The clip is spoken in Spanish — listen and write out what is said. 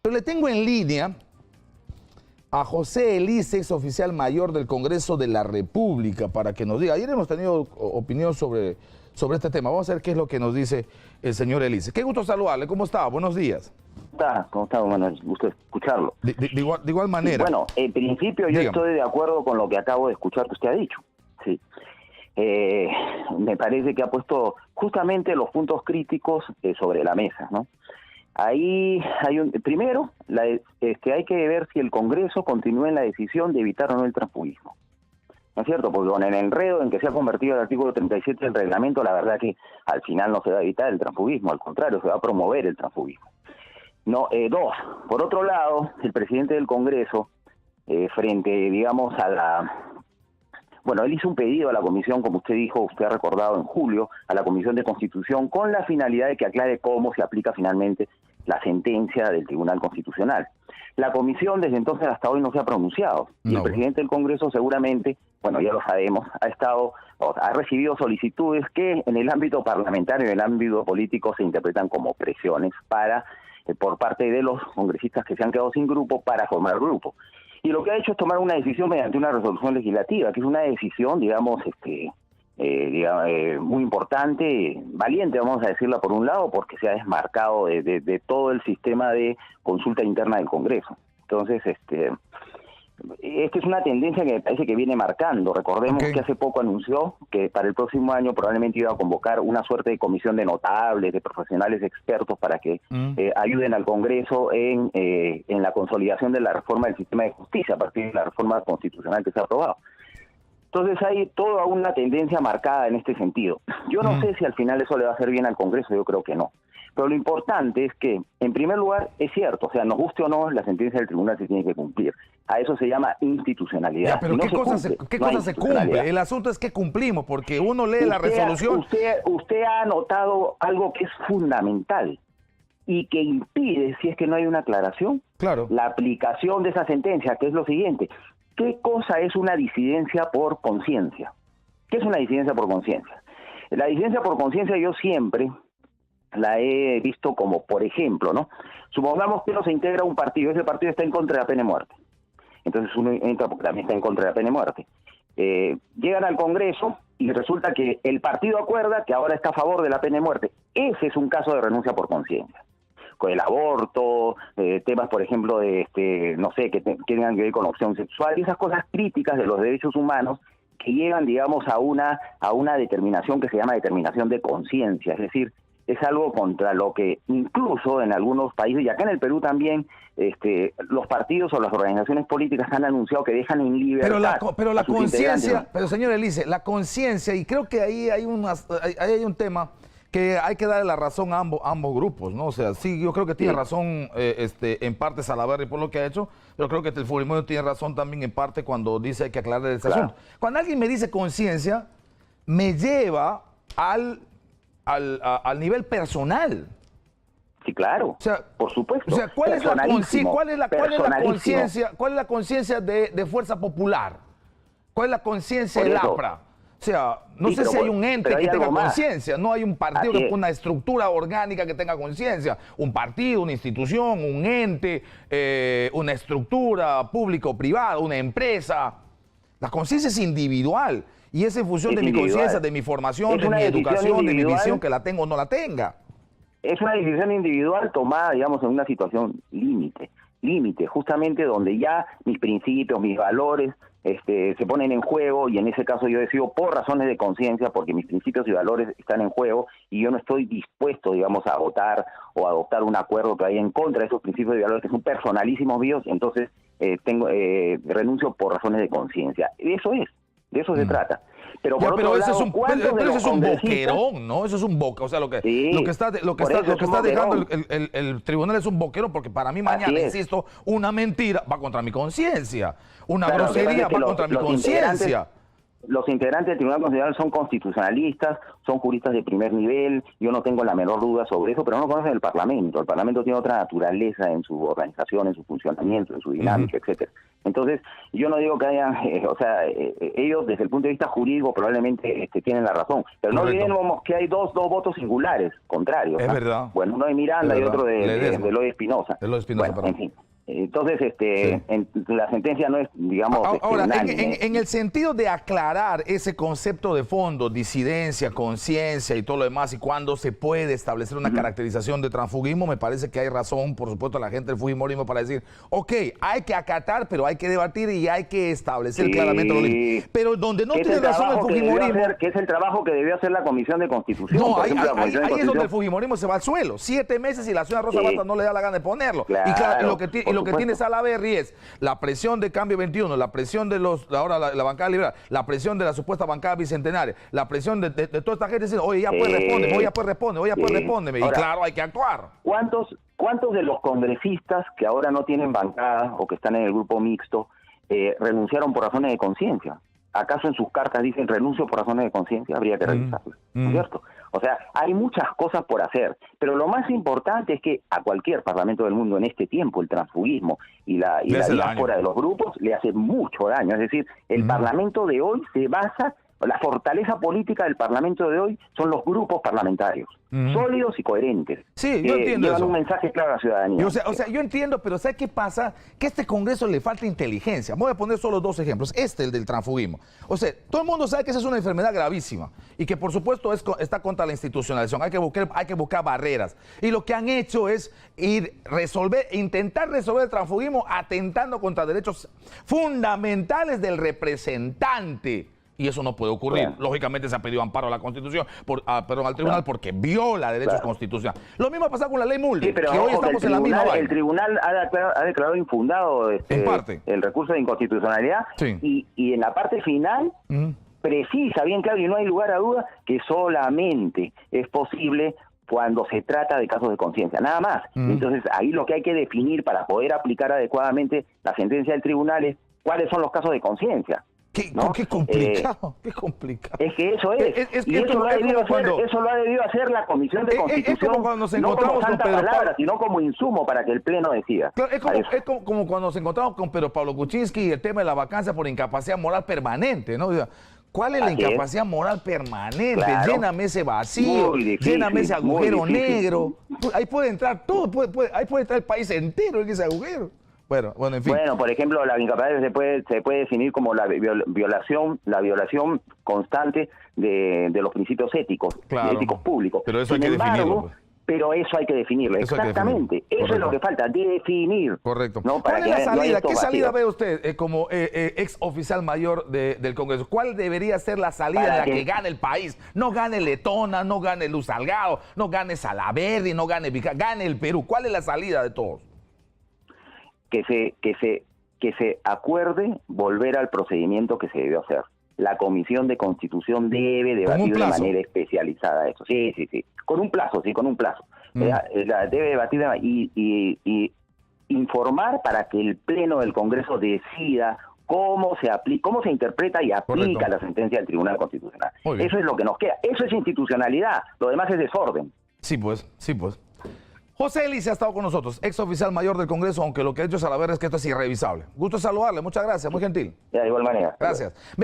Le tengo en línea a José Elise, ex oficial mayor del Congreso de la República, para que nos diga. Ayer hemos tenido opinión sobre este tema. Vamos a ver qué es lo que nos dice el señor Elise. Qué gusto saludarle. ¿Cómo está? Buenos días. ¿Cómo está? Bueno, gusto escucharlo. De igual manera. Sí, bueno, en principio yo estoy de acuerdo con lo que acabo de escuchar que usted ha dicho. Sí. Me parece que ha puesto justamente los puntos críticos sobre la mesa, ¿no? Ahí hay primero, hay que ver si el Congreso continúa en la decisión de evitar o no el transfugismo. ¿No es cierto? Porque con el enredo en que se ha convertido el artículo 37 del reglamento, la verdad que al final no se va a evitar el transfugismo, al contrario, se va a promover el transfugismo. No, dos, por otro lado, el presidente del Congreso, frente, digamos, bueno, él hizo un pedido a la comisión, como usted dijo, usted ha recordado en julio, a la Comisión de Constitución, con la finalidad de que aclare cómo se aplica finalmente la sentencia del Tribunal Constitucional. La comisión desde entonces hasta hoy no se ha pronunciado. Y el presidente del Congreso seguramente, bueno, ya lo sabemos, ha recibido solicitudes que en el ámbito parlamentario, en el ámbito político, se interpretan como presiones por parte de los congresistas que se han quedado sin grupo para formar grupo. Y lo que ha hecho es tomar una decisión mediante una resolución legislativa, que es una decisión, digamos, muy importante, valiente, vamos a decirla por un lado, porque se ha desmarcado de todo el sistema de consulta interna del Congreso. Entonces, esta es una tendencia que me parece que viene marcando. Recordemos que hace poco anunció que para el próximo año probablemente iba a convocar una suerte de comisión de notables, de profesionales expertos para que ayuden al Congreso en la consolidación de la reforma del sistema de justicia a partir de la reforma constitucional que se ha aprobado. Entonces hay toda una tendencia marcada en este sentido. Yo no sé si al final eso le va a hacer bien al Congreso, yo creo que no. Pero lo importante es que, en primer lugar, es cierto, o sea, nos guste o no, la sentencia del tribunal se tiene que cumplir. A eso se llama institucionalidad. Ya, pero ¿qué cosa se cumple? El asunto es que cumplimos, porque uno lee la resolución. Usted ha anotado algo que es fundamental y que impide, si es que no hay una aclaración, la aplicación de esa sentencia, que es lo siguiente. ¿Qué cosa es una disidencia por conciencia? ¿Qué es una disidencia por conciencia? La disidencia por conciencia yo siempre la he visto como, por ejemplo, ¿no? Supongamos que uno se integra a un partido, ese partido está en contra de la pena de muerte. Entonces uno entra porque también está en contra de la pena de muerte. Llegan al Congreso y resulta que el partido acuerda que ahora está a favor de la pena de muerte. Ese es un caso de renuncia por conciencia. Con el aborto, temas, por ejemplo, no sé, que tengan que ver con la opción sexual, y esas cosas críticas de los derechos humanos que llegan, digamos, a una determinación que se llama determinación de conciencia, es decir, es algo contra lo que incluso en algunos países, y acá en el Perú también, los partidos o las organizaciones políticas han anunciado que dejan en libertad. Pero la conciencia, pero señor Elise, la conciencia, y creo que ahí hay un tema que hay que darle la razón a ambos grupos, ¿no? O sea, sí, yo creo que tiene razón en parte Salaverry por lo que ha hecho, pero creo que el Fujimori tiene razón también en parte cuando dice que aclarar ese asunto. Cuando alguien me dice conciencia, me lleva al nivel personal. Sí, claro. O sea, por supuesto. O sea, ¿cuál es la conciencia de Fuerza Popular? ¿Cuál es la conciencia del APRA? O sea, no sé si hay un ente que tenga conciencia, no hay un partido que una estructura orgánica que tenga conciencia. Un partido, una institución, un ente, una estructura pública o privada, una empresa. La conciencia es individual y es en función de mi conciencia, de mi formación, de mi educación, de mi visión, que la tengo o no la tenga. Es una decisión individual tomada, digamos, en una situación límite, justamente donde ya mis principios, mis valores se ponen en juego, y en ese caso yo decido por razones de conciencia, porque mis principios y valores están en juego y yo no estoy dispuesto, digamos, a votar o a adoptar un acuerdo que vaya en contra de esos principios y valores que son personalísimos míos. Entonces renuncio por razones de conciencia. De eso se trata. Pero por otro lado, eso es un boquerón, ¿no? Eso es un boquerón. O sea, lo que está dejando el tribunal es un boquerón, porque para mí mañana, insisto, una mentira va contra mi conciencia. Una grosería va contra mi conciencia. los integrantes del Tribunal Constitucional son constitucionalistas, son juristas de primer nivel, yo no tengo la menor duda sobre eso, pero no conocen el Parlamento. El Parlamento tiene otra naturaleza en su organización, en su funcionamiento, en su dinámica, etcétera. Entonces, yo no digo que hayan, ellos desde el punto de vista jurídico probablemente tienen la razón, pero no olvidemos que hay dos votos singulares contrarios. Es verdad. Bueno, uno de Miranda y otro de Eloy Espinosa. Bueno, en fin. Entonces, la sentencia no es, digamos... Ahora, en el sentido de aclarar ese concepto de fondo, disidencia, conciencia y todo lo demás, y cuándo se puede establecer una caracterización de transfugismo, me parece que hay razón, por supuesto, la gente del fujimorismo para decir, ok, hay que acatar, pero hay que debatir y hay que establecer claramente los límites. Pero donde no tiene razón el fujimorismo... Que es el trabajo que debió hacer la Comisión de Constitución. No, ahí es donde el fujimorismo se va al suelo. 7 meses y la señora Rosa Bastos no le da la gana de ponerlo. Claro, y claro, lo que tiene Salaverry es la presión de Cambio 21, la presión de ahora la bancada liberal, la presión de la supuesta bancada bicentenaria, la presión de toda esta gente diciendo, oye, ya pues responde, oye, ya pues responde, oye, ya pues respóndeme. Y claro, hay que actuar. ¿Cuántos de los congresistas que ahora no tienen bancada o que están en el grupo mixto renunciaron por razones de conciencia? ¿Acaso en sus cartas dicen renuncio por razones de conciencia? Habría que revisarlo, ¿no es cierto? O sea, hay muchas cosas por hacer, pero lo más importante es que a cualquier parlamento del mundo en este tiempo el transfugismo y la diáspora de los grupos le hace mucho daño. Es decir, el parlamento de hoy se basa, la fortaleza política del parlamento de hoy son los grupos parlamentarios, sólidos y coherentes. Sí, yo entiendo llevan eso. un mensaje claro a la ciudadanía. O sea, yo entiendo, pero ¿sabes qué pasa? Que a este Congreso le falta inteligencia. Voy a poner solo 2 ejemplos. El del transfugismo. O sea, todo el mundo sabe que esa es una enfermedad gravísima y que por supuesto está contra la institucionalización. Hay que buscar barreras. Y lo que han hecho es intentar resolver el transfugismo atentando contra derechos fundamentales del representante. Y eso no puede ocurrir. Bueno. Lógicamente se ha pedido amparo a la Constitución, al tribunal, porque viola derechos constitucionales. Lo mismo ha pasado con la ley Mulder, que hoy estamos en la misma vaina. El tribunal ha declarado infundado en parte el recurso de inconstitucionalidad y en la parte final precisa bien claro y no hay lugar a duda que solamente es posible cuando se trata de casos de conciencia, nada más. Entonces ahí lo que hay que definir para poder aplicar adecuadamente la sentencia del tribunal es cuáles son los casos de conciencia. Qué complicado, qué complicado. Es que eso es. Eso lo ha debido hacer la Comisión de Constitución, como cuando nos encontramos no como santa palabra, sino como insumo para que el Pleno decida. Claro, es como cuando nos encontramos con Pedro Pablo Kuczynski y el tema de la vacancia por incapacidad moral permanente, ¿no? ¿Cuál es la incapacidad moral permanente? Claro. Lléname ese vacío, lléname ese agujero negro. Ahí puede entrar todo, ahí puede entrar el país entero en ese agujero. Bueno, en fin. Bueno, por ejemplo, la incapacidad se puede definir como la violación constante de los principios éticos públicos. Pero eso hay que definirlo. Pues. Pero eso hay que definirlo. Exactamente. Eso es lo que falta, definir. Correcto. ¿No? ¿Cuál es la salida? ¿Qué salida ve usted como ex oficial mayor del Congreso? ¿Cuál debería ser la salida en la que gane el país? No gane Letona, no gane Luz Salgado, no gane Salaverry, no gane Vizcarra, gane el Perú. ¿Cuál es la salida de todos? Que se acuerde volver al procedimiento que se debió hacer. La Comisión de Constitución debe debatir de manera especializada eso. Sí. Con un plazo. Debe debatir y informar para que el Pleno del Congreso decida cómo se interpreta y aplica la sentencia del Tribunal Constitucional. Eso es lo que nos queda. Eso es institucionalidad. Lo demás es desorden. Sí, pues. José Elise ha estado con nosotros, ex oficial mayor del Congreso, aunque lo que ha hecho Salaverry es que esto es irrevisable. Gusto saludarle, muchas gracias, muy gentil. De igual manera. Gracias.